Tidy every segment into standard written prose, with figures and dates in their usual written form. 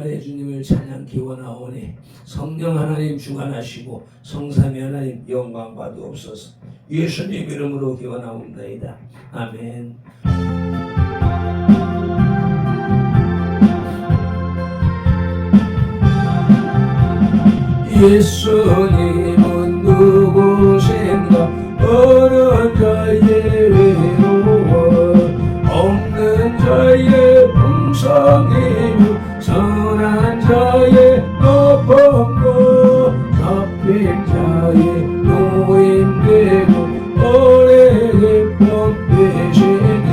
부활의 주님을 찬양 기원하오니 성령 하나님 주관하시고 성삼위 하나님 영광 받으옵소서. 예수님 이름으로 기원하옵나이다. 아멘. 예수님은 누구신가? 어느 자의 외로워 없는 자의 풍성이요 선한 자의 높음도 잡힌 자의 노임되고 오래 기쁨 되시니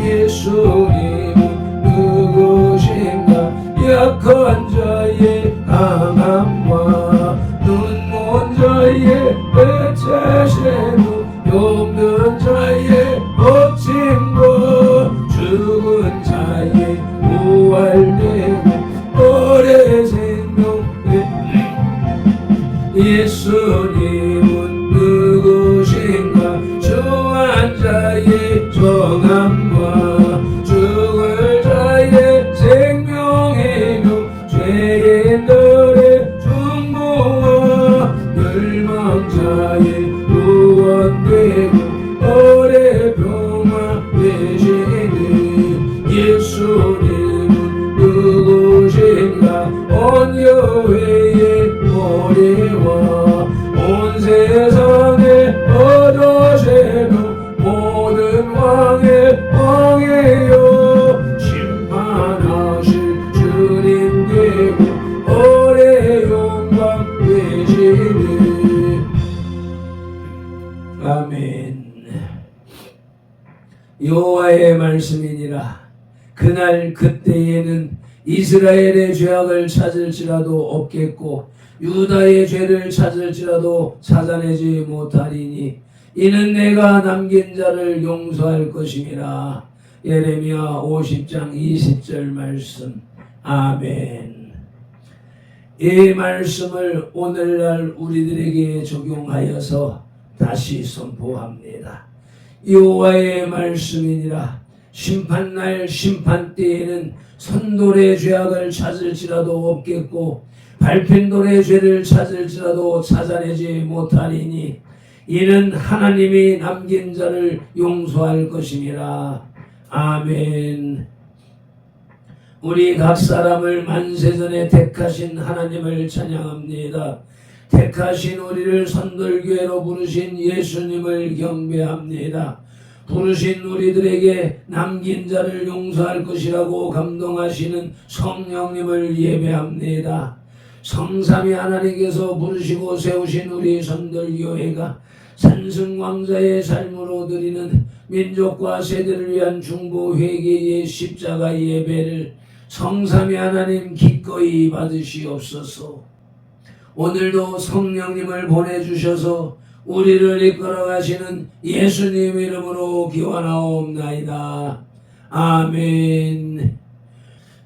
예수님은 누구신가? 약한 자의 강함과 눈먼 자의 애체심도 없는 자의 어침과 죽은 자의 부활되고 오래 생명되니 예수님은 누구신가? 주한 자의 정함과 죽을 자의 생명이며 죄인들의 중보와 멸망자의 구원되고 오래 평화되시니 예수님은 누구신가? 온 여호와의 머리와 온 세상에 얻으시며 모든 왕의 왕이요 심판하실 주님 되고 오래 영광 되시니 아멘. 여호와의 말씀이니라. 그날 그때에는 이스라엘의 죄악을 찾을지라도 없겠고 유다의 죄를 찾을지라도 찾아내지 못하리니 이는 내가 남긴 자를 용서할 것임이라. 예레미야 50장 20절 말씀. 아멘. 이 말씀을 오늘날 우리들에게 적용하여서 다시 선포합니다. 여호와의 말씀이니라. 심판날 심판 때에는 선돌의 죄악을 찾을지라도 없겠고 밟힌 돌의 죄를 찾을지라도 찾아내지 못하리니 이는 하나님이 남긴 자를 용서할 것임이라. 아멘. 우리 각 사람을 만세전에 택하신 하나님을 찬양합니다. 택하신 우리를 선돌교회로 부르신 예수님을 경배합니다. 부르신 우리들에게 남긴 자를 용서할 것이라고 감동하시는 성령님을 예배합니다. 성삼위 하나님께서 부르시고 세우신 우리 선돌교회가 산승왕자의 삶으로 드리는 민족과 세대를 위한 중보 회개의 십자가 예배를 성삼위 하나님 기꺼이 받으시옵소서. 오늘도 성령님을 보내주셔서 우리를 이끌어 가시는 예수님 이름으로 기원하옵나이다. 아멘.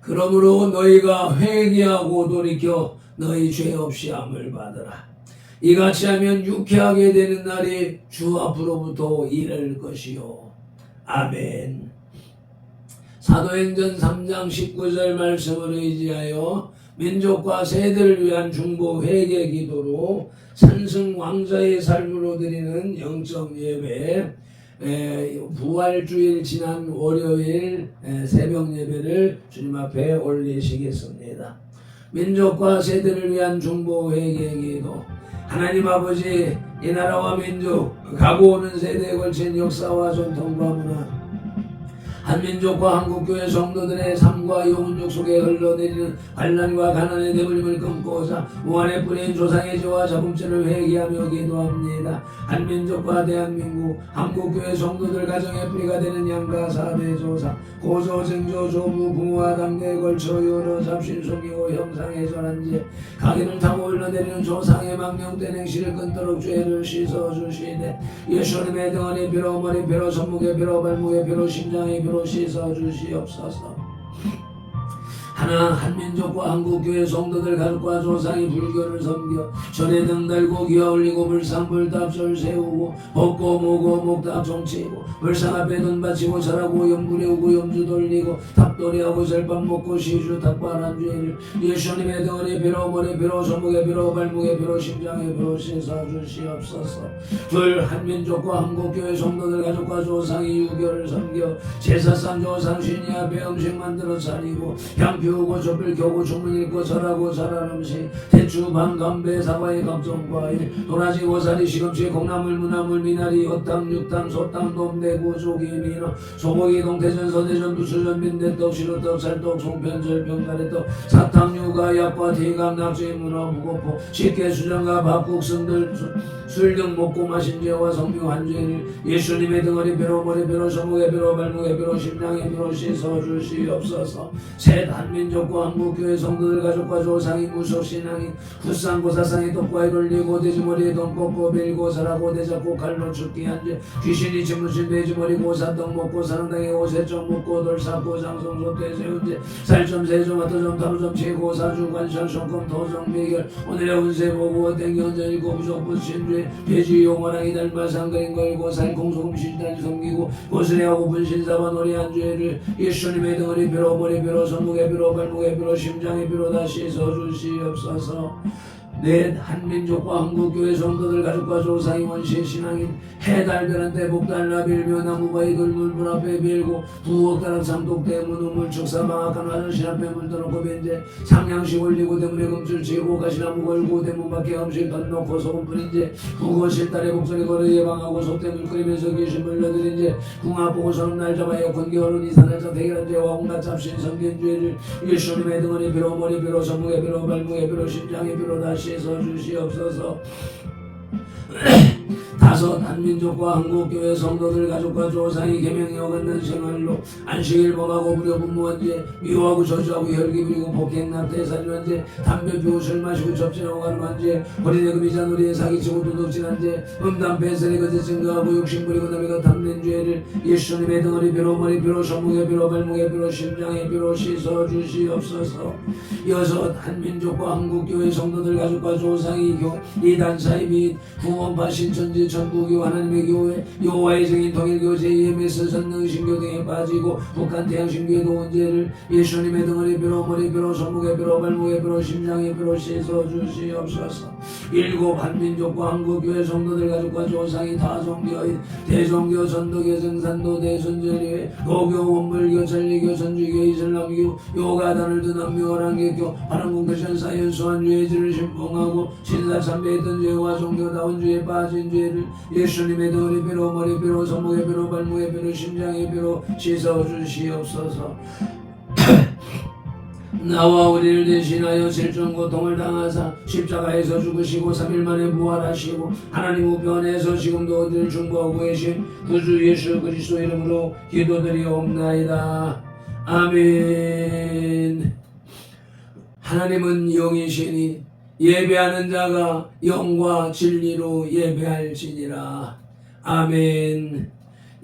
그러므로 너희가 회개하고 돌이켜 너희 죄 없이 함을 받으라. 이같이 하면 유쾌하게 되는 날이 주 앞으로부터 이를 것이요. 아멘. 사도행전 3장 19절 말씀을 의지하여 민족과 세대를 위한 중보 회개 기도로 산승 왕자의 삶으로 드리는 영적 예배, 부활주일 지난 월요일 새벽 예배를 주님 앞에 올리시겠습니다. 민족과 세대를 위한 중보 회개 기도. 하나님 아버지, 이 나라와 민족, 가고 오는 세대에 걸친 역사와 전통과 문화, 한민족과 한국교회 성도들의 삶과 영혼력 속에 흘러내리는 환난과 가난의 내버림을 끊고자 무한의 뿌린 조상의 죄와 자범죄를 회개하며 기도합니다. 한민족과 대한민국 한국교회 성도들 가정의 뿌리가 되는 양가 사대 조사 고조 증조 조부 부모와 당대에 걸쳐 여러 잡신 속이고 형상의 전한제 가기를 타고 흘러내리는 조상의 망령된 행실을 끊도록 죄를 씻어주시되 예수님의 등언의 피로 머리 피로 손목의 피로 발목의 피로 심장의 피로 씻어주시옵소서. 하나 한민족과 한국교회 성도들 가족과 조상이 불교를 섬겨 절에 등 달고 기어 올리고 불상 불답절 세우고 벗고 모고 목답 종치고 불상 앞에 돈 바치고 절하고 염구려우고 염주 돌리고 탑돌이하고 절밥 먹고 시주 탑바람 죄를 예수님의 등허리 비로 머리 비로 손목에 비로 발목에 비로 심장에 비로 씻어주시옵소서. 둘 한민족과 한국교회 성도들 가족과 조상이 유교를 섬겨 제사상 조상 신이 앞에 음식 만들어 차리고 향 피우고 촛불 켜고 주문 읽고 절하고 잘한 음식 대추 방 감배 사과의 각종 과일 도라지 고사리 시금치 콩나물 무나물 미나리 엿탕 육탕 소탕 돔대구 조기 민어 소고기 동태전 서대전 부수전 빈대떡 시루떡 찰떡 송편절 병가래떡 사탕 유가 약과 티감 낙지 문어 무고포 식혜 수정과 밥국 승들 술 등 먹고 마신 죄와 성묘 한 죄를 예수님의 등허리 비로 머리 비로 손목에 비로 발목에 비로 심장에 비로 씻어주시옵소서. 셋 한민족과 한국교회 성도들 가족과 조상이 무속신앙인 굿상고사상이 떡과에 돌리고 돼지머리에 돈 꽂고 빌고 살하고 대잡고 칼로 죽게 한죄 귀신이 지무신 돼지머리 고사떡 먹고 사랑당에 오세점 먹고 돌사고 장성소 대세운죄 살점 세점 와터점 타로점 치고 사주 관절 손금 도정 매결 오늘의 운세 보고 땡겨언제 일곱 부족부신죄 돼지 용어랑이 닮아 상그린 걸고 살콩소금 신단 섬기고 고스레하고 분신사바 노래한 죄를 예수님의 등허리 비로 머리 비로 손목에 비로 발목에 비로 심장에 비로 다시 서주시옵소서. 넷 한민족과 한국교회 성도들 가족과 조상이 원시 신앙인 해달별한테 복달라 빌며 나무바위 돌물문 앞에 빌고 부엌다락 삼독대 문우물 축사방악한 화장실 앞에 물 떠놓고 벤제 상냥식 올리고 대문에 금줄 치고 가시나무 걸고 대문 밖에 음식 던놓고 소금 뿌린제 부거실 딸의 목소리 걸어 예방하고 속대 물 끓이면서 귀신물 넣어드린제 궁합 보고 서는 날 잡아 에어컨 겨울은 이산날짜 대결한 죄와 온갖 잡신 성긴 죄를 예수님의 등허리 비로 머리 비로 손목에 비로 발목에 비로 심장에 비로 다시 씻어주시옵소서. 다섯 한민족과 한국교회 성도들 가족과 조상이 계명이 어긋난 생활로 안식일 범하고 무료 분무한죄 미워하고 저주하고 혈기 부리고 폭행 낙태 살인한죄 담배 피우고 술 마시고 접진하고 가름한죄 어린애 금이자 놀이에 사기치고 도둑질한죄 음담 뱃살에 거짓 증거하고 욕심 부리고 남의 것 탐낸 죄를 예수님의 등허리 비로 머리 비로 손목에 비로 발목에 비로 심장에 비로 씻어주시옵소서. 여섯 한민족과 한국교회 성도들 가족과 조상이 이단사이 및 구원파 신천지 전국교 하나님의 교회 여호와의 증인 통일교 JMS 전능신교 등에 빠지고 북한 태양신교의 도원죄를 예수님의 등허리 비로 머리 비로 손목에 비로 발목에 비로 심장에 비로 씻어주시옵소서. 일곱 한민족과 한국교회 성도들 가족과 조상이 다종교인 대종교 전도교 증산도 대순절교회 도교 원불교 전리교 전주교 이슬람교 요가단을 둔 남묘란계교 바람궁크션 사연수한 죄의 죄를 신봉하고 신사참배했던 죄와 종교다운 죄에 빠진 죄를 예수님의 등허리 비로 머리 비로 손목에 비로 발목에 비로 심장에 비로 씻어주시옵소서. 나와 우리를 대신하여 질종 고통을 당하사 십자가에서 죽으시고 3일 만에 부활하시고 하나님 우편에서 지금도 어디를 중보하고 계신 구주 예수 그리스도 이름으로 기도드리옵나이다. 아멘. 하나님은 영이시니 예배하는 자가 영과 진리로 예배할지니라. 아멘.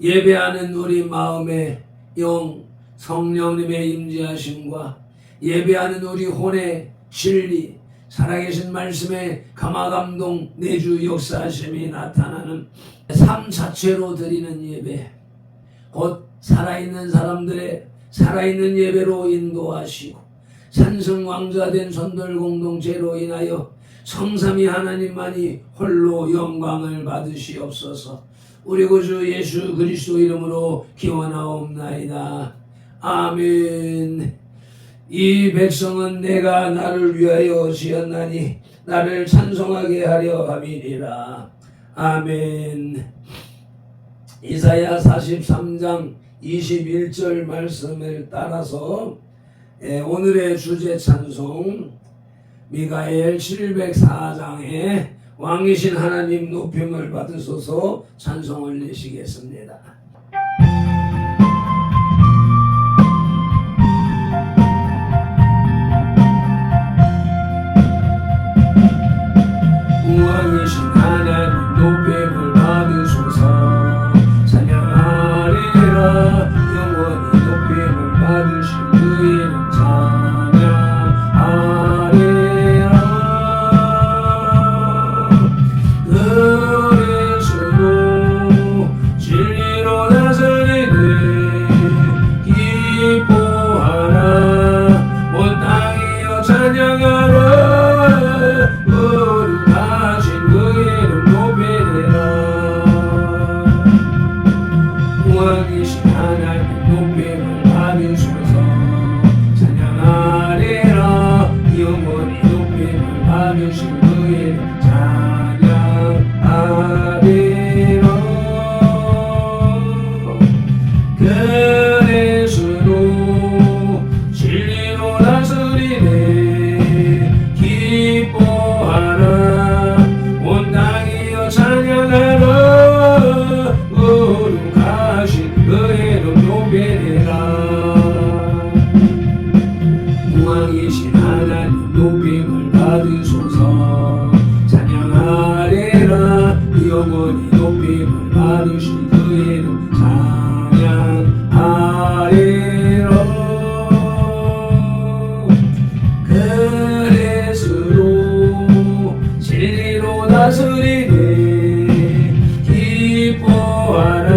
예배하는 우리 마음의 영 성령님의 임재하심과 예배하는 우리 혼의 진리 살아계신 말씀의 감화감동 내주 역사하심이 나타나는 삶 자체로 드리는 예배, 곧 살아있는 사람들의 살아있는 예배로 인도하시고 산성왕자된 선돌 공동체로 인하여 성삼위 하나님만이 홀로 영광을 받으시옵소서. 우리 구주 예수 그리스도 이름으로 기원하옵나이다. 아멘. 이 백성은 내가 나를 위하여 지었나니 나를 찬송하게 하려 함이니라. 아멘. 이사야 43장 21절 말씀을 따라서 오늘의 주제 찬송 미가엘 704장에 왕이신 하나님 높임을 받으소서 찬송 올리시겠습니다. 왕이신 하나님 높임을 받으소서 찬양하리라 영원히 높임을 받으실 그 이름 찬양하리라 왕이신 하나님 높임을 받으소서. 찬양하리라 영원히 높임을 받으실 그 이름 찬양하리라. 그리스도 진리로 다스리네 기뻐하라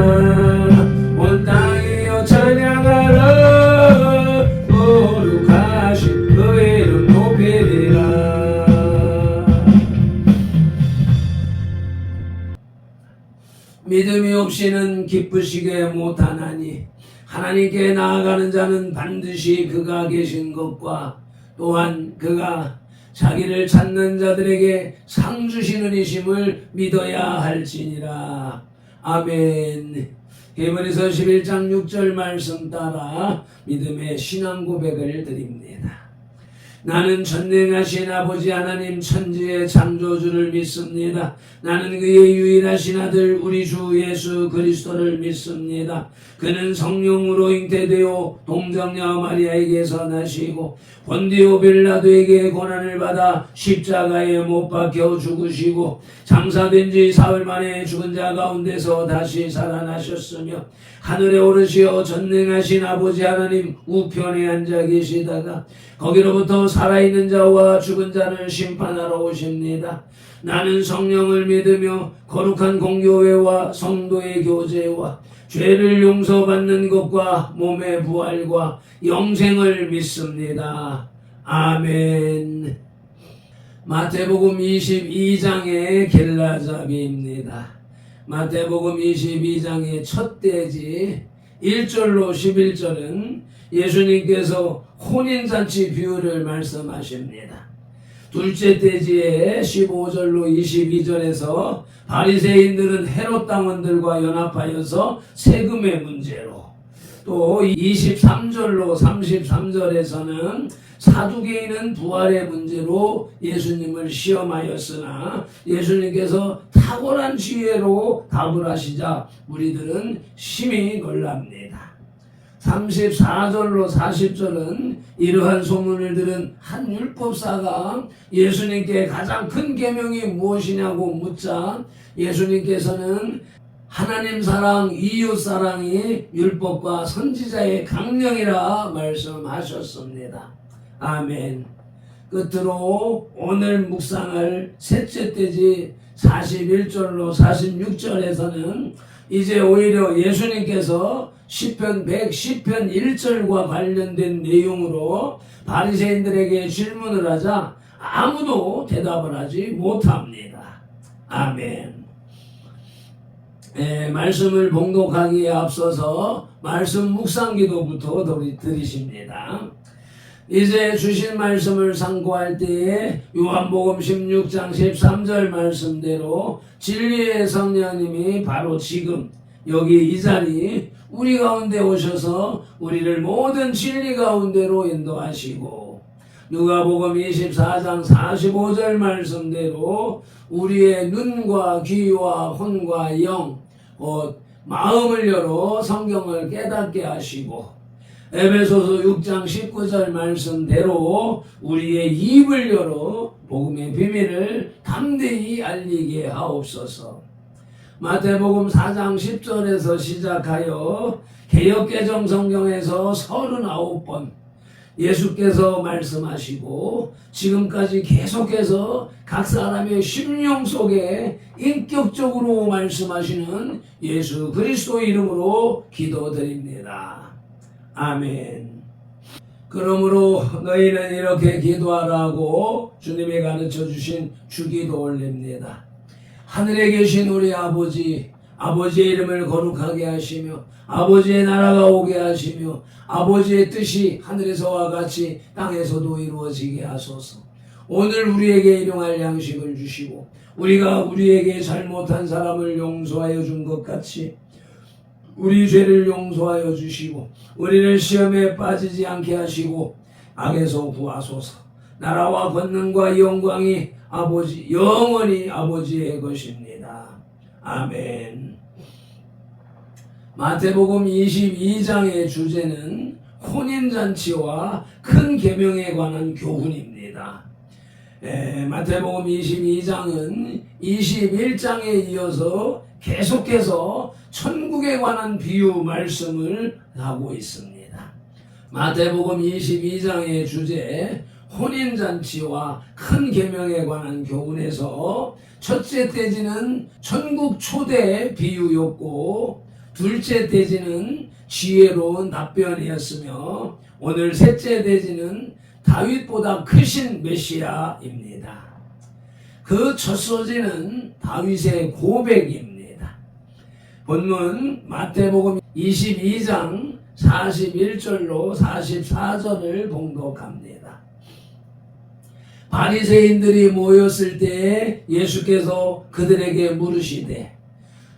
온 땅이여 찬양하라 거룩하신 그 이름 높이리라. 믿음이 없이는 기쁘시게 못하나니 하나님께 나아가는 자는 반드시 그가 계신 것과 또한 그가 자기를 찾는 자들에게 상 주시는 이심을 믿어야 할지니라. 아멘. 히브리서 11장 6절 말씀 따라 믿음의 신앙 고백을 드립니다. 나는 전능하신 아버지 하나님 천지의 창조주를 믿습니다. 나는 그의 유일하신 아들 우리 주 예수 그리스도를 믿습니다. 그는 성령으로 잉태되어 동정녀 마리아에게서 나시고 본디오 빌라도에게 고난을 받아 십자가에 못 박혀 죽으시고 장사된 지 사흘 만에 죽은 자 가운데서 다시 살아나셨으며 하늘에 오르시어 전능하신 아버지 하나님 우편에 앉아 계시다가 거기로부터 살아있는 자와 죽은 자를 심판하러 오십니다. 나는 성령을 믿으며 거룩한 공교회와 성도의 교제와 죄를 용서받는 것과 몸의 부활과 영생을 믿습니다. 아멘. 마태복음 22장의 겔라잡이입니다. 마태복음 22장의 첫 대지 1절로 11절은 예수님께서 혼인잔치 비유를 말씀하십니다. 둘째 대지에 15절로 22절에서 바리새인들은 헤롯 당원들과 연합하여서 세금의 문제로, 또 23절로 33절에서는 사두개인은 부활의 문제로 예수님을 시험하였으나 예수님께서 탁월한 지혜로 답을 하시자 무리들은 심히 놀랍니다. 34절로 40절은 이러한 소문을 들은 한 율법사가 예수님께 가장 큰 계명이 무엇이냐고 묻자 예수님께서는 하나님 사랑, 이웃 사랑이 율법과 선지자의 강령이라 말씀하셨습니다. 아멘. 끝으로 오늘 묵상할 셋째 대지 41절로 46절에서는 이제 오히려 예수님께서 시편 110편 1절과 관련된 내용으로 바리새인들에게 질문을 하자 아무도 대답을 하지 못합니다. 아멘. 말씀을 봉독하기에 앞서서 말씀 묵상 기도부터 드리십니다. 이제 주신 말씀을 상고할 때에 요한복음 16장 13절 말씀대로 진리의 성령님이 바로 지금 여기 이 자리 우리 가운데 오셔서 우리를 모든 진리 가운데로 인도하시고 누가복음 24장 45절 말씀대로 우리의 눈과 귀와 혼과 영 곧 마음을 열어 성경을 깨닫게 하시고 에베소서 6장 19절 말씀대로 우리의 입을 열어 복음의 비밀을 담대히 알리게 하옵소서. 마태복음 4장 10절에서 시작하여 개역개정 성경에서 39번 예수께서 말씀하시고 지금까지 계속해서 각 사람의 심령 속에 인격적으로 말씀하시는 예수 그리스도 이름으로 기도드립니다. 아멘. 그러므로 너희는 이렇게 기도하라고 주님이 가르쳐 주신 주기도 올립니다. 하늘에 계신 우리 아버지, 아버지의 이름을 거룩하게 하시며 아버지의 나라가 오게 하시며 아버지의 뜻이 하늘에서와 같이 땅에서도 이루어지게 하소서. 오늘 우리에게 일용할 양식을 주시고 우리가 우리에게 잘못한 사람을 용서하여 준 것 같이 우리 죄를 용서하여 주시고 우리를 시험에 빠지지 않게 하시고 악에서 구하소서. 나라와 권능과 영광이 아버지 영원히 아버지의 것입니다. 아멘. 마태복음 22장의 주제는 혼인잔치와 큰 계명에 관한 교훈입니다. 마태복음 22장은 21장에 이어서 계속해서 천국에 관한 비유 말씀을 하고 있습니다. 마태복음 22장의 주제 혼인잔치와 큰 계명에 관한 교훈에서 첫째 돼지는 천국 초대 비유였고 둘째 돼지는 지혜로운 답변이었으며 오늘 셋째 돼지는 다윗보다 크신 메시아입니다. 그 첫 소지는 다윗의 고백입니다. 본문 마태복음 22장 41절로 44절을 봉독합니다. 바리새인들이 모였을 때 예수께서 그들에게 물으시되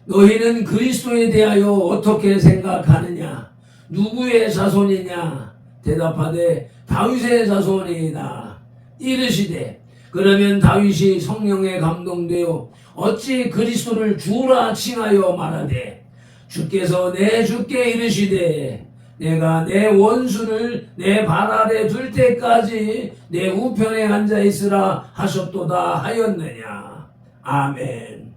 너희는 그리스도에 대하여 어떻게 생각하느냐? 누구의 자손이냐? 대답하되 다윗의 자손이다. 이르시되 그러면 다윗이 성령에 감동되어 어찌 그리스도를 주라 칭하여 말하되 주께서 내 주께 이르시되 내가 내 원수를 내 발 아래 둘 때까지 내 우편에 앉아 있으라 하셨도다 하였느냐. 아멘.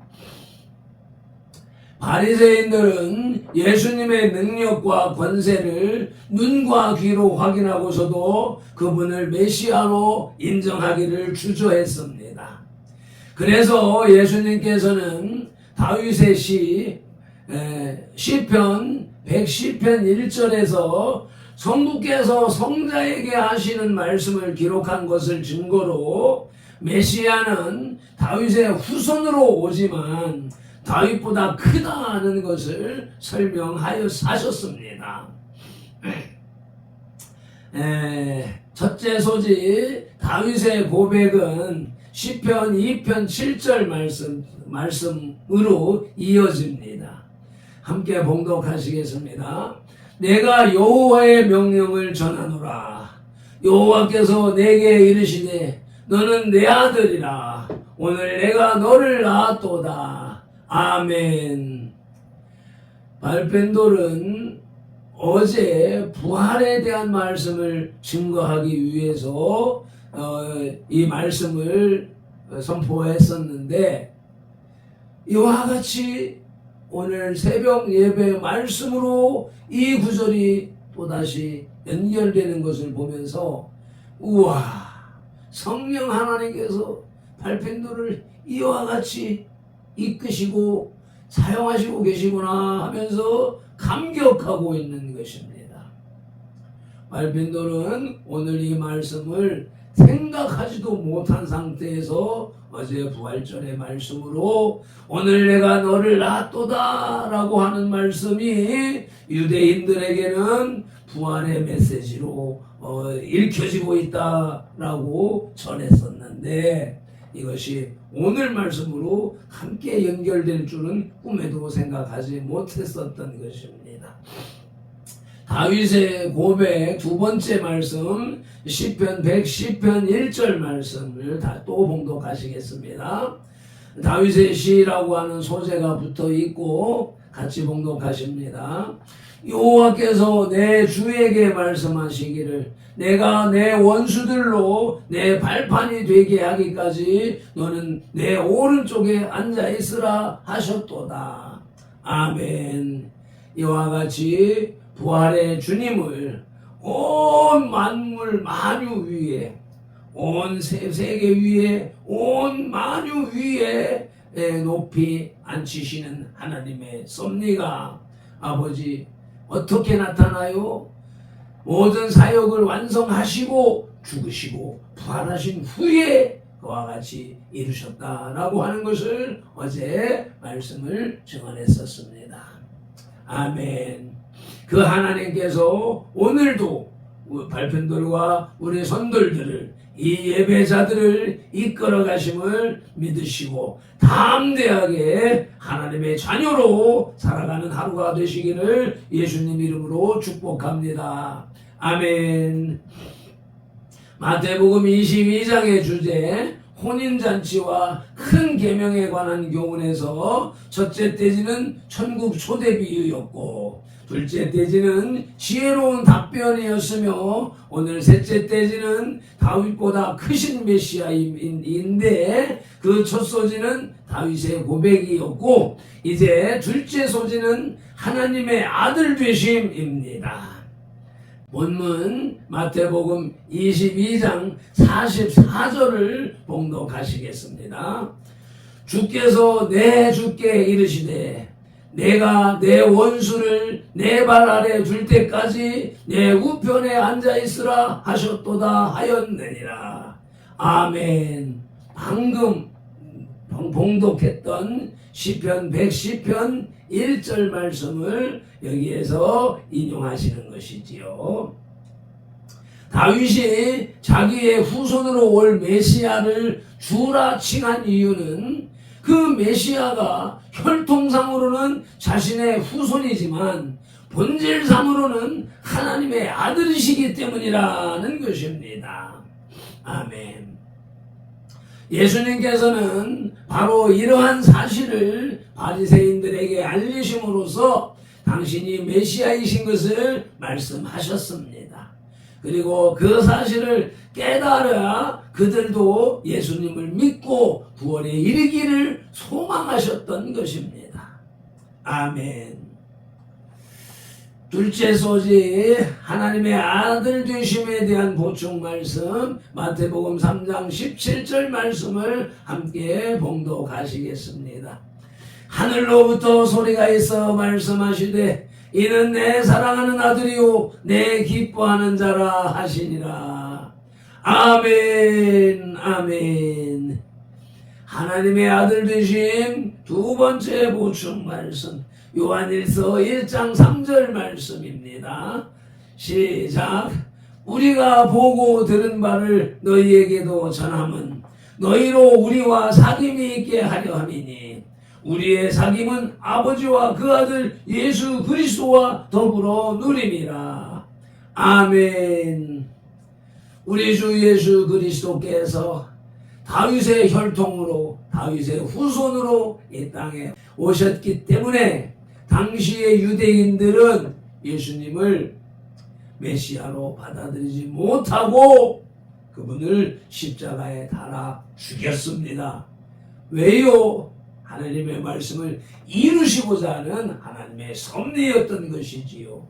바리새인들은 예수님의 능력과 권세를 눈과 귀로 확인하고서도 그분을 메시아로 인정하기를 주저했습니다. 그래서 예수님께서는 다윗의 시편 110편 1절에서 성부께서 성자에게 하시는 말씀을 기록한 것을 증거로 메시아는 다윗의 후손으로 오지만 다윗보다 크다는 것을 설명하셨습니다. 첫째 소지 다윗의 고백은 시편 2편 7절 말씀으로 이어집니다. 함께 봉독하시겠습니다. 내가 여호와의 명령을 전하노라. 여호와께서 내게 이르시되 너는 내 아들이라. 오늘 내가 너를 낳았도다. 아멘. 발펜돌은 어제 부활에 대한 말씀을 증거하기 위해서 이 말씀을 선포했었는데 이와 같이 오늘 새벽 예배 말씀으로 이 구절이 또다시 연결되는 것을 보면서 우와, 성령 하나님께서 발펜도를 이와 같이 이끄시고 사용하시고 계시구나 하면서 감격하고 있는 것입니다. 발펜도는 오늘 이 말씀을 생각하지도 못한 상태에서 어제 부활절의 말씀으로 오늘 내가 너를 낳았도다 라고 하는 말씀이 유대인들에게는 부활의 메시지로 읽혀지고 있다라고 전했었는데 이것이 오늘 말씀으로 함께 연결될 줄은 꿈에도 생각하지 못했었던 것입니다. 다윗의 고백 두 번째 말씀 시편 110편 1절 말씀을 또 봉독하시겠습니다. 다윗의 시라고 하는 소재가 붙어 있고 같이 봉독하십니다. 여호와께서 내 주에게 말씀하시기를 내가 내 원수들로 내 발판이 되게 하기까지 너는 내 오른쪽에 앉아 있으라 하셨도다. 아멘. 이와 같이 부활의 주님을 온 만물 만유 위에 온 세계 위에 온 만유 위에 높이 앉히시는 하나님의 섭리가 아버지 어떻게 나타나요? 모든 사역을 완성하시고 죽으시고 부활하신 후에 그와 같이 이루셨다라고 하는 것을 어제 말씀을 증언했었습니다. 아멘. 그 하나님께서 오늘도 발편들과 우리 선돌들을 이 예배자들을 이끌어 가심을 믿으시고 담대하게 하나님의 자녀로 살아가는 하루가 되시기를 예수님 이름으로 축복합니다. 아멘. 마태복음 22장의 주제 혼인잔치와 큰 계명에 관한 교훈에서 첫째 떼지는 천국 초대 비유였고 둘째 떼지는 지혜로운 답변이었으며 오늘 셋째 떼지는 다윗보다 크신 메시아인데 그 첫 소지는 다윗의 고백이었고 이제 둘째 소지는 하나님의 아들 되심입니다. 본문 마태복음 22장 44절을 봉독하시겠습니다. 주께서 내 주께 이르시되 내가 내 원수를 내 발 아래 둘 때까지 내 우편에 앉아 있으라 하셨도다 하였느니라. 아멘. 방금 봉독했던 시편 110편 1절 말씀을 여기에서 인용하시는 것이지요. 다윗이 자기의 후손으로 올 메시아를 주라 칭한 이유는 그 메시아가 혈통상으로는 자신의 후손이지만 본질상으로는 하나님의 아들이시기 때문이라는 것입니다. 아멘. 예수님께서는 바로 이러한 사실을 바리새인들에게 알리심으로써 당신이 메시아이신 것을 말씀하셨습니다. 그리고 그 사실을 깨달아 그들도 예수님을 믿고 구원에 이르기를 소망하셨던 것입니다. 아멘. 둘째 소지 하나님의 아들 되심에 대한 보충 말씀 마태복음 3장 17절 말씀을 함께 봉독하시겠습니다. 하늘로부터 소리가 있어 말씀하시되 이는 내 사랑하는 아들이요 내 기뻐하는 자라 하시니라. 아멘. 아멘. 하나님의 아들 되심 두 번째 보충 말씀 요한일서 1장 3절 말씀입니다. 시작. 우리가 보고 들은 바를 너희에게도 전함은 너희로 우리와 사귐이 있게 하려 함이니 우리의 사귐은 아버지와 그 아들 예수 그리스도와 더불어 누림이라. 아멘. 우리 주 예수 그리스도께서 다윗의 혈통으로 다윗의 후손으로 이 땅에 오셨기 때문에 당시의 유대인들은 예수님을 메시아로 받아들이지 못하고 그분을 십자가에 달아 죽였습니다. 왜요? 하나님의 말씀을 이루시고자 하는 하나님의 섭리였던 것이지요.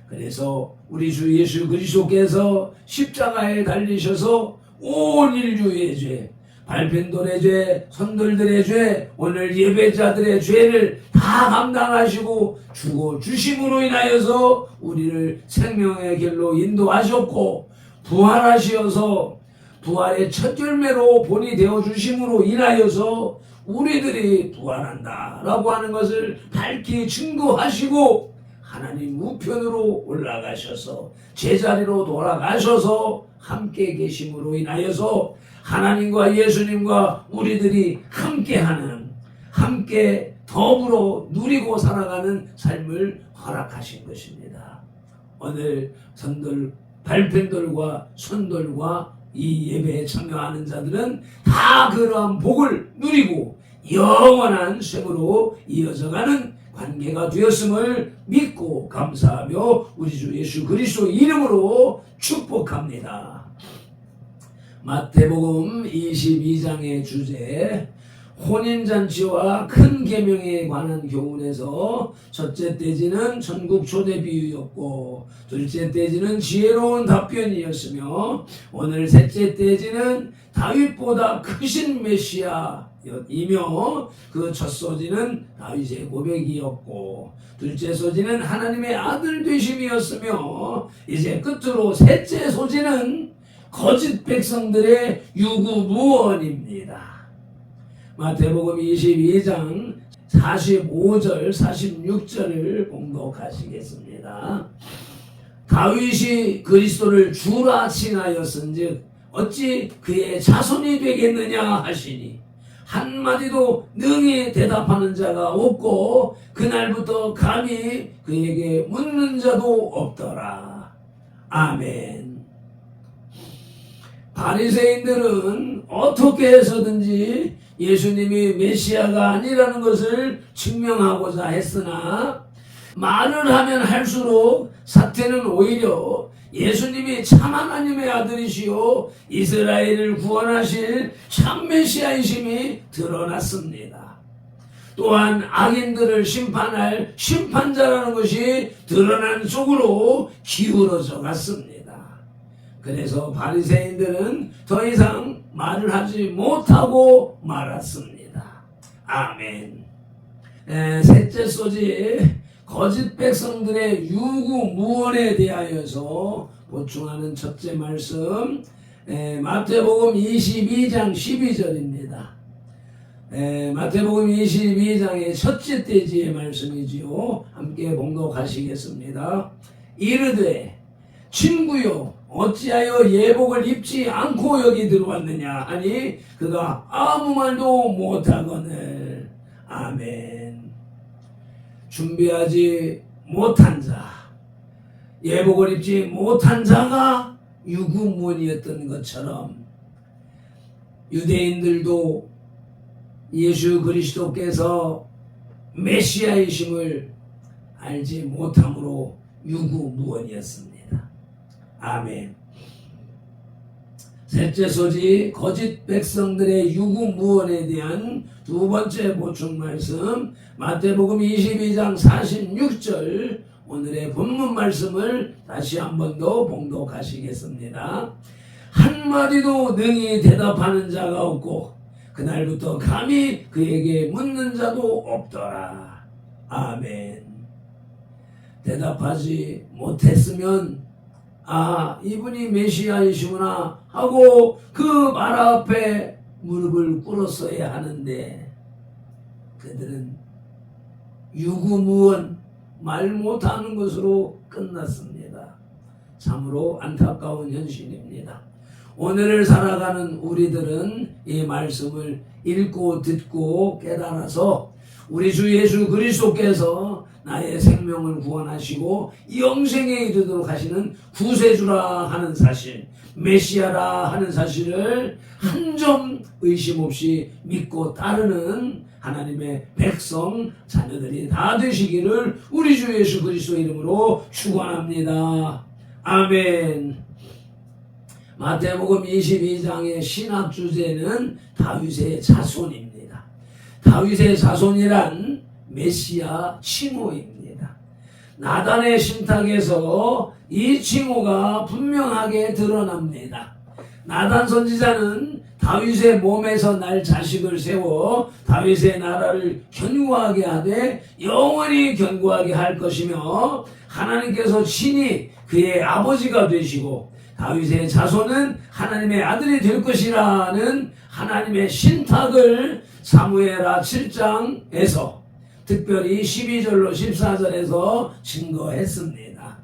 그래서 우리 주 예수 그리스도께서 십자가에 달리셔서 온 인류의 죄, 발편돌의 죄, 선돌들의 죄, 오늘 예배자들의 죄를 다 감당하시고 죽어 주심으로 인하여서 우리를 생명의 길로 인도하셨고 부활하시어서 부활의 첫 열매로 본이 되어 주심으로 인하여서 우리들이 부활한다라고 하는 것을 밝히 증거하시고 하나님 우편으로 올라가셔서 제자리로 돌아가셔서 함께 계심으로 인하여서 하나님과 예수님과 우리들이 함께하는 함께 더불어 누리고 살아가는 삶을 허락하신 것입니다. 오늘 선돌 발편돌과 손돌과 이 예배에 참여하는 자들은 다 그러한 복을 누리고 영원한 생으로 이어져가는 관계가 되었음을 믿고 감사하며 우리 주 예수 그리스도 이름으로 축복합니다. 마태복음 22장의 주제 혼인잔치와 큰 계명에 관한 교훈에서 첫째 떼지는 천국 초대 비유였고 둘째 떼지는 지혜로운 답변이었으며 오늘 셋째 떼지는 다윗보다 크신 메시아이며 그 첫 소지는 다윗의 고백이었고 둘째 소지는 하나님의 아들 되심이었으며 이제 끝으로 셋째 소지는 거짓 백성들의 유구무원입니다. 마태복음 22장 45절 46절을 봉독하시겠습니다. 다윗이 그리스도를 주라 칭하였은즉 어찌 그의 자손이 되겠느냐 하시니 한마디도 능히 대답하는 자가 없고 그날부터 감히 그에게 묻는 자도 없더라. 아멘. 바리새인들은 어떻게 해서든지 예수님이 메시아가 아니라는 것을 증명하고자 했으나 말을 하면 할수록 사태는 오히려 예수님이 참 하나님의 아들이시요 이스라엘을 구원하실 참 메시아이심이 드러났습니다. 또한 악인들을 심판할 심판자라는 것이 드러난 쪽으로 기울어져 갔습니다. 그래서 바리새인들은 더 이상 말을 하지 못하고 말았습니다. 아멘. 셋째 소지, 거짓 백성들의 유구무원에 대하여서 보충하는 첫째 말씀, 마태복음 22장 12절입니다. 마태복음 22장의 첫째 대지의 말씀이지요. 함께 봉독하시겠습니다. 이르되 친구요 어찌하여 예복을 입지 않고 여기 들어왔느냐 하니 그가 아무 말도 못하거늘. 아멘. 준비하지 못한 자, 예복을 입지 못한 자가 유구무원이었던 것처럼 유대인들도 예수 그리스도께서 메시아이심을 알지 못함으로 유구무원이었습니다. 아멘. 셋째 소지, 거짓 백성들의 유구무원에 대한 두 번째 보충 말씀, 마태복음 22장 46절, 오늘의 본문 말씀을 다시 한 번 더 봉독하시겠습니다. 한마디도 능히 대답하는 자가 없고 그날부터 감히 그에게 묻는 자도 없더라. 아멘. 대답하지 못했으면 이분이 메시아이시구나 하고 그 말 앞에 무릎을 꿇었어야 하는데 그들은 유구무원, 말 못하는 것으로 끝났습니다. 참으로 안타까운 현실입니다. 오늘을 살아가는 우리들은 이 말씀을 읽고 듣고 깨달아서 우리 주 예수 그리스도께서 나의 생명을 구원하시고 영생에 이르도록 하시는 구세주라 하는 사실, 메시아라 하는 사실을 한 점 의심 없이 믿고 따르는 하나님의 백성 자녀들이 다 되시기를 우리 주 예수 그리스도 이름으로 축원합니다. 아멘. 마태복음 22장의 신학 주제는 다윗의 자손입니다. 다윗의 자손이란 메시아 칭호입니다. 나단의 신탁에서 이 칭호가 분명하게 드러납니다. 나단 선지자는 다윗의 몸에서 날 자식을 세워 다윗의 나라를 견고하게 하되 영원히 견고하게 할 것이며 하나님께서 친히 그의 아버지가 되시고 다윗의 자손은 하나님의 아들이 될 것이라는 하나님의 신탁을 사무엘하 7장에서 특별히 12절로 14절에서 증거했습니다.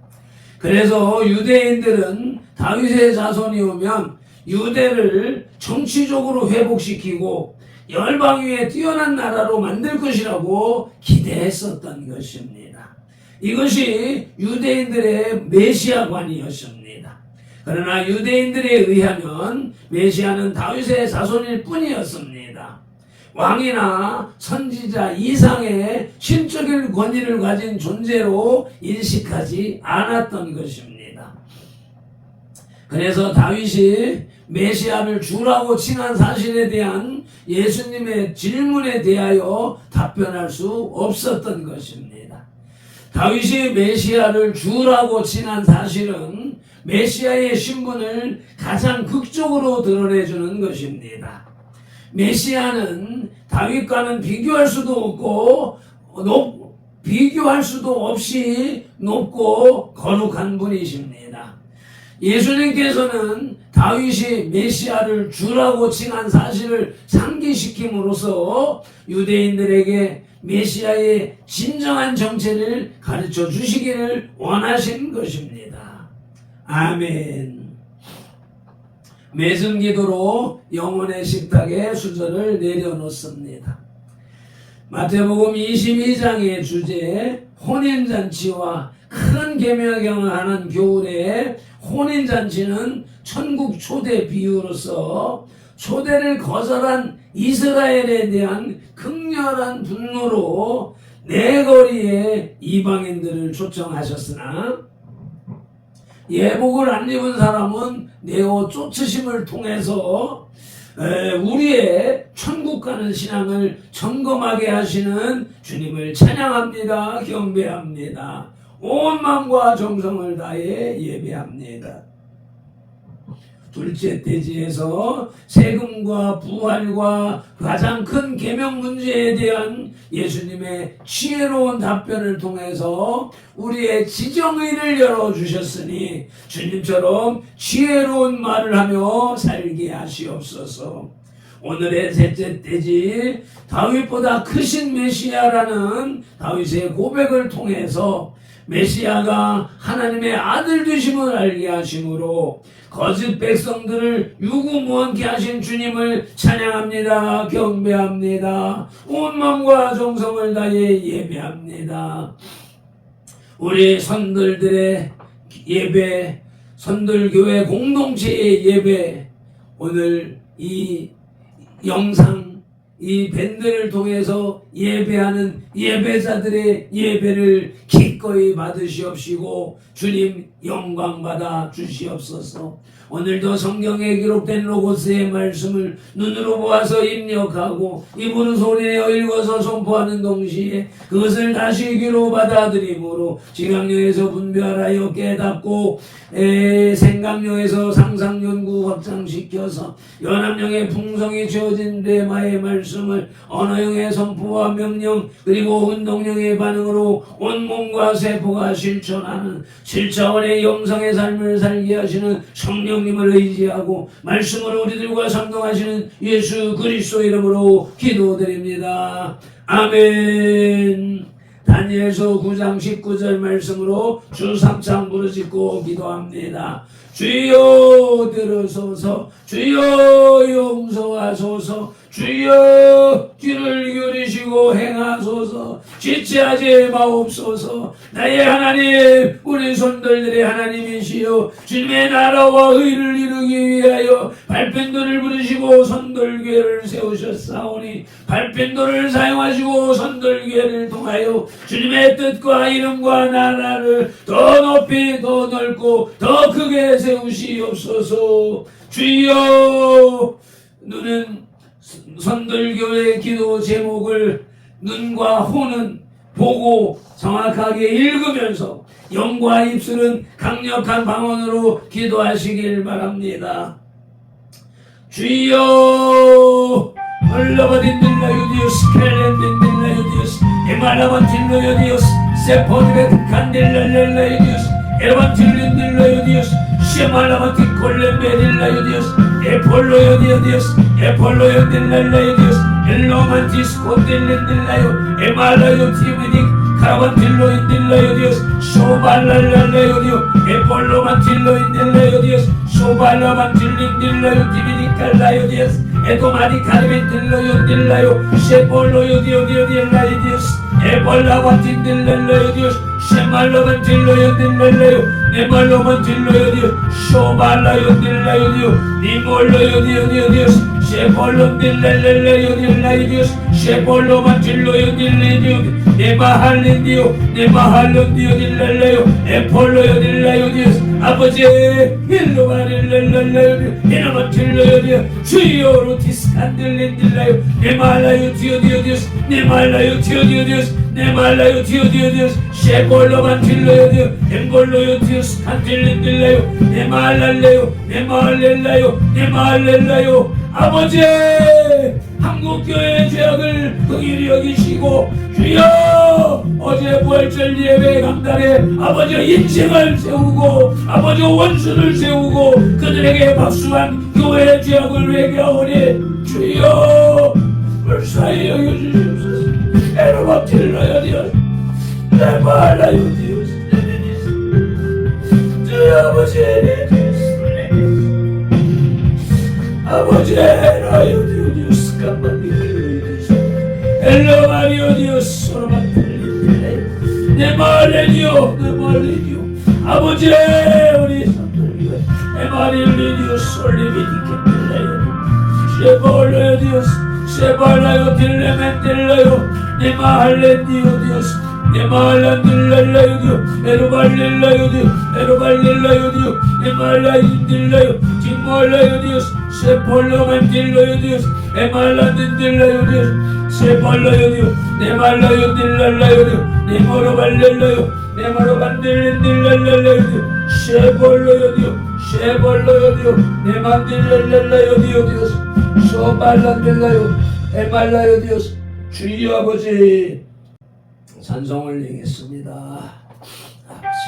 그래서 유대인들은 다윗의 자손이 오면 유대를 정치적으로 회복시키고 열방 위에 뛰어난 나라로 만들 것이라고 기대했었던 것입니다. 이것이 유대인들의 메시아관이었습니다. 그러나 유대인들에 의하면 메시아는 다윗의 자손일 뿐이었습니다. 왕이나 선지자 이상의 신적인 권위를 가진 존재로 인식하지 않았던 것입니다. 그래서 다윗이 메시아를 주라고 칭한 사실에 대한 예수님의 질문에 대하여 답변할 수 없었던 것입니다. 다윗이 메시아를 주라고 칭한 사실은 메시아의 신분을 가장 극적으로 드러내주는 것입니다. 메시아는 다윗과는 비교할 수도 없고 비교할 수도 없이 높고 거룩한 분이십니다. 예수님께서는 다윗이 메시아를 주라고 칭한 사실을 상기시킴으로써 유대인들에게 메시아의 진정한 정체를 가르쳐 주시기를 원하신 것입니다. 아멘. 맺은 기도로 영혼의 식탁에 수저를 내려놓습니다. 마태복음 22장의 주제 혼인잔치와 큰 계명을 하는 겨울에 혼인잔치는 천국 초대 비유로서 초대를 거절한 이스라엘에 대한 극렬한 분노로 내거리에 이방인들을 초청하셨으나 예복을 안 입은 사람은 내어 쫓으심을 통해서 우리의 천국 가는 신앙을 점검하게 하시는 주님을 찬양합니다. 경배합니다. 온 마음과 정성을 다해 예배합니다. 둘째 대지에서 세금과 부활과 가장 큰 계명 문제에 대한 예수님의 지혜로운 답변을 통해서 우리의 지정의를 열어주셨으니 주님처럼 지혜로운 말을 하며 살게 하시옵소서. 오늘의 셋째 대지, 다윗보다 크신 메시아라는 다윗의 고백을 통해서 메시아가 하나님의 아들 되심을 알게 하심으로 거짓 백성들을 유구무원케 하신 주님을 찬양합니다. 경배합니다. 온 마음과 정성을 다해 예배합니다. 우리 선들들의 예배, 선들교회 공동체의 예배, 오늘 이 영상, 이 밴드를 통해서 예배하는 예배자들의 예배를 기꺼이 받으시옵시고 주님 영광 받아 주시옵소서. 오늘도 성경에 기록된 로고스의 말씀을 눈으로 보아서 입력하고 입으로 소리내어 읽어서 선포하는 동시에 그것을 다시 귀로 받아들임으로 지각력에서 분별하여 깨닫고 생각력에서 상상연구 확장시켜서 연합령의 풍성이 채워진 레마의 말씀을 언어형의 선포와 명령 그리고 운동령의 반응으로 온몸과 세포가 실천하는 7차원의 영성의 삶을 살게 하시는 성령님을 의지하고 말씀으로 우리들과 상동하시는 예수 그리스도 이름으로 기도드립니다. 아멘. 다니엘서 9장 19절 말씀으로 주 3장 부르짖고 기도합니다. 주여 들으소서, 주여 용서하소서, 주여 귀를 기울이시고 행하소서, 지체하지 마옵소서. 나의 하나님, 우리 손들들의 하나님이시여 주님의 나라와 의를 이루기 위하여 발편도를 부르시고 선돌교회를 세우셨사오니 발편도를 사용하시고 선돌교회를 통하여 주님의 뜻과 이름과 나라를 더 높이 더 넓고 더 크게 세우시옵소서. 주여, 눈은 선들교회 기도 제목을 눈과 혼은 보고 정확하게 읽으면서 영과 입술은 강력한 방언으로 기도하시길 바랍니다. 주여, 얼라바딘딜라유디오스 켈렌딘딜라유디오스 에말라반틸로유디오스 세포드베 칸딜랄랄라유디오스 에반틸린딜라유디오스 시에말라반티 콜렘베딜라유디오스 에폴로요디오디오스 에폴로요딜랄라유디오스 엘로만티스 콘딜린딜라유 에말라유 티미닉 카라반틸로인딜라유디오스 쇼발랄랄라유디오 에폴로만틸로인딜라유디오스 쇼발라반틸린딜라유 티미닉칼라유디오스 에도마니 카르벤딜로요딜라유 셰폴로요디오디오딜라유디오스 에볼라반틸랄라유디오스 셰말로반틸로요딜랄라유 네말로반틸로요디오 쇼발라요딜라유디오 니몰로요디오디오디오스 셰폴론딜랄랄라요딜라유디오스 셰폴로반틸로요딜라유디오 네마할린디오 네마할론디오딜랄라요 에폴로요딜라유디오스 아버지 힐로바릴랄랄라유디오 네마틸로요디오 주요 디스칸딜린딜라요 네말라요 디오디오디오스 네말라요 디오디오디오스 네말라요 디오디오디오스 셰볼로만 딜러요디오 엠볼로요 디오스 칸딜린딜라요 네말랄레요 네말렐라요 네말렐라요 아버지 한국교회의 죄악을 긍휼히 여기시고 주여 어제 부활절 예배 강단에 아버지 인생을 세우고 아버지 원수를 세우고 그들에게 박수한 교회의 죄악을 회개하오니 주여 불쌍히 여겨주시옵소서. 에로바틸러요 디오스 네말라요 디오스 주여 아버지 아버지 에라요 디오스 깜빡이디오스 엘로마리오 디오스 소로마텔리네 네말레디오 네말레디오 아버지 우리 선들교회 Emarilli Dios, soliviti che Dios, Shebolo Dios, Shebalayo Dilementilayo, Nemahalle Dios, Nemahalandilayo Dios, Erubalilayo Dios, Erubalilayo Dios, Nemahalandilayo, Timolayo Dios, Shepolo Mantilayo Dios, Emahalandilayo Dios, Shepolayo Dios, Nemalayo Dilayo Dios, Nemorobalilayo, Nemorobandilindilalayo Dios, Sheboloyo Dios, Sheboloyo Dios, Nemandilalayo Dios, Shoballandil라요, 에말라요 Dios. 주여 아버지 찬송을 올리겠습니다. 아버지.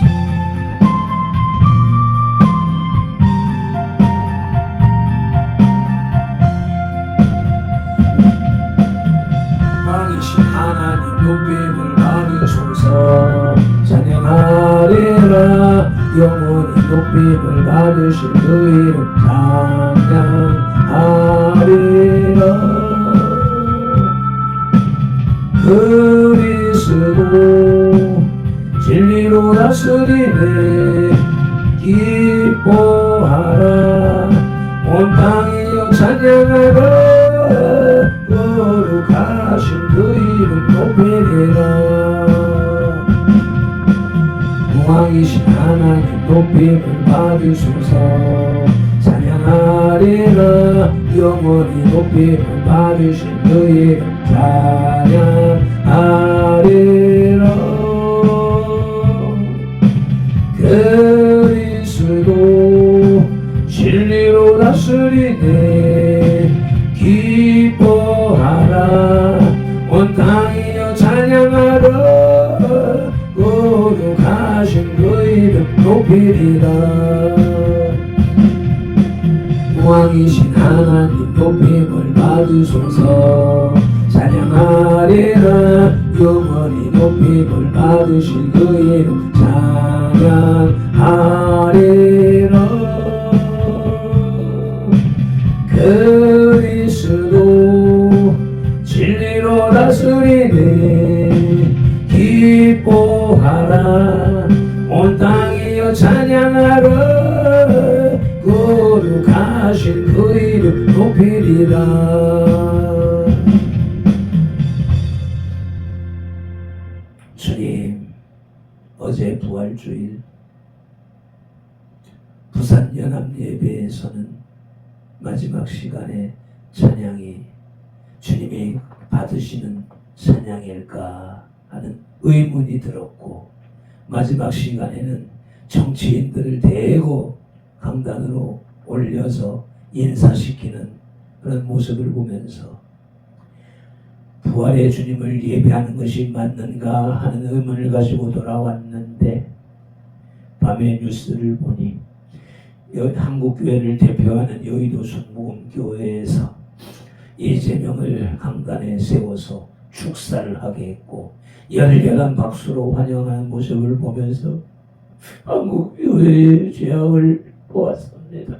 왕이신 하나님 높임을 받으소서. 찬양하리라 영원히 높임을 받으실 그 이름 찬양하리라. 그리스도 진리로 다스리네. 기뻐하라 온 땅이여 찬양하라. 거룩하신 그 이름 높이리라. 왕이신 하나님 높임을 받으소서. 찬양하리라 영원히 높임을 받으신 그 이름 찬양하리라. 그리스도 진리로 다스리네. 기뻐하라 온 땅이여 찬양하라. 거룩하신 그 이름 높이리라. 왕이신 하나님 높임을 받으소서. 찬양하리라 영원히 높임을 받으실 그 이름 찬양하리라. 그리스도 진리로 다스리네. 기뻐하라 온 땅이여 찬양하라. 거룩하신 그 이름 높이리라. 주님, 어제 부활주일 부산 연합예배에서는 마지막 시간에 찬양이 주님이 받으시는 찬양일까 하는 의문이 들었고, 마지막 시간에는 정치인들을 대고 강단으로 올려서 인사시키는 그런 모습을 보면서 부활의 주님을 예배하는 것이 맞는가 하는 의문을 가지고 돌아왔는데, 밤에 뉴스를 보니 한국교회를 대표하는 여의도 순복음교회에서 이재명을 강단에 세워서 축사를 하게 했고 열렬한 박수로 환영하는 모습을 보면서 한국교회의 죄악을 보았습니다.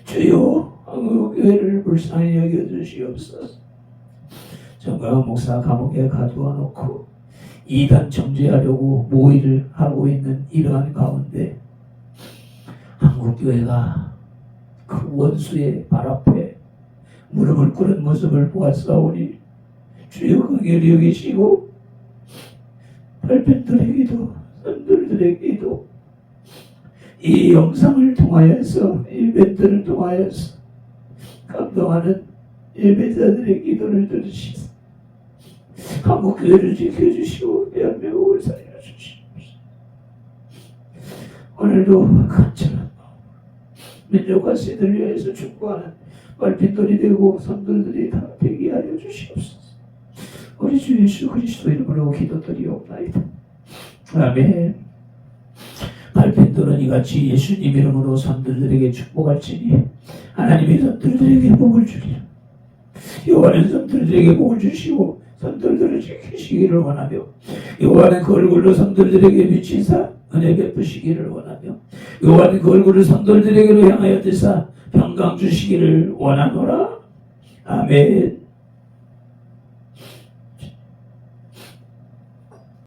주여, 한국교회를 불쌍히 여겨주시옵소서. 정강원 목사 감옥에 가두어 놓고 이단 정죄하려고 모의를 하고 있는 이러한 가운데 한국교회가 그 원수의 발 앞에 무릎을 꿇은 모습을 보았사오니 주여 긍휼히 여기시고 발편들에게도 선들들에게도 이 영상을 통하여서 이 멘트를 통하여서 감동하는 예배자들의 기도를 들으시고 한국교회를 지켜주시고 대한민국을 살려주시옵소서. 오늘도 간절한 민족과 세대를 위해서 축복하는 말핀돌이 되고 선들들이 다 되게 하여 주시옵소서. 우리 주 예수 그리스도 이름으로 기도드리옵나이다. 아멘. 말핀돌은 이같이 예수님 이름으로 선들들에게 축복할지니 하나님이 선들들에게 복을 주리라. 여호와는 선들들에게 복을 주시고 선들들을 지키시기를 원하며 여호와는 그 얼굴로 선들들에게 비치사 은혜 베푸시기를 원하며 여호와는 그 얼굴을 선들들에게로 향하여 드사 평강 주시기를 원하노라. 아멘.